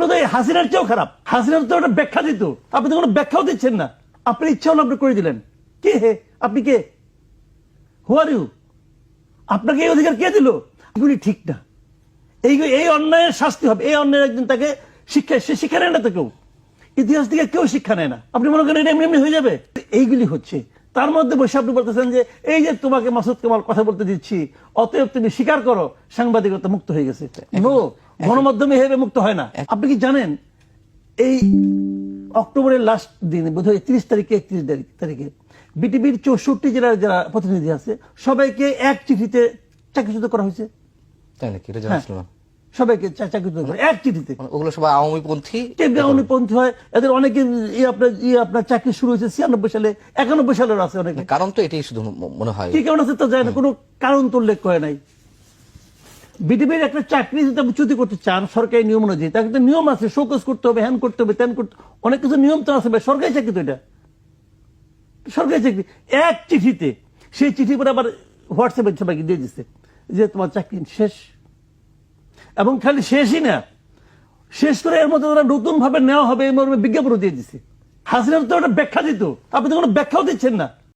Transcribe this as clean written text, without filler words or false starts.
তো এই হাসিনার চেয়েও খারাপ। হাসিনার তো একটা ব্যাখ্যা দিত, আপনি তো কোনো ব্যাখ্যাও দিচ্ছেন না। আপনার ইচ্ছা হলো আপনি করে দিলেন। কে হে? আপনি কে? হু আর ইউ? আপনাকে এই অধিকার কে দিল? এগুলি ঠিক না। এই অন্যায়ের শাস্তি হবে। এই অন্যায়ের একদিন তাকে সে শিক্ষা নেয় না তো কেউ, ইতিহাস থেকে কেউ শিক্ষা নেয় না। আপনি মনে করেন এটা এমনি এমনি হয়ে যাবে? এইগুলি হচ্ছে। তার মধ্যে বসে আপনি বলতেছেন যে এই যে তোমাকে মাসুদ কামাল কথা বলতে দিচ্ছি, অতএব তুমি স্বীকার করো সাংবাদিকতা মুক্ত হয়ে গেছে। নো, গণমাধ্যমে এভাবে মুক্ত হয় না। আপনি কি জানেন এই অক্টোবরের লাস্ট দিনে বোধহয় 30 তারিখে 31 তারিখে বিটিভির 64 জেলার যারা প্রতিনিধি আছে সবাইকে এক চিঠিতে চাকরিচ্যুত করা হয়েছে। তাই নাকি? এটা জানা ছিল না। সবাইকে চাকরিচ্যুত করে এক চিঠিতে। ওগুলো সবাই আওয়ামীপন্থী। আওয়ামীপন্থী হয় এদের অনেকে। আপনার চাকরি শুরু হয়েছে 96 সালে, 91 সালের আছে অনেকে। কারণ তো এটাই শুধু মনে হয়। কি কারণ আছে তা যায় না, কোনো কারণ তো উল্লেখ করে নাই। বিটিভির একটা চাকরি যদি আপনি চ্যুতি করতে চান সরকারি নিয়ম অনুযায়ী, তার একটা নিয়ম আছে, শোকজ করতে হবে, হ্যান করতে হবে, ত্যান করতে, অনেক কিছু নিয়ম তো আছে। সরকারি চাকরি তো এটা সরকারি চাকরি। এক চিঠিতে, সেই চিঠি করে আবার হোয়াটসঅ্যাপে সবাইকে দিয়ে দিচ্ছে যে তোমার চাকরি শেষ। এবং খালি শেষই না, শেষ করে এর মধ্যে তারা নতুন ভাবে নেওয়া হবে এই মর্মে বিজ্ঞাপনও দিয়ে দিচ্ছে। হাসিনার তো একটা ব্যাখ্যা দিত, আপনি তো কোনো ব্যাখ্যাও দিচ্ছেন না।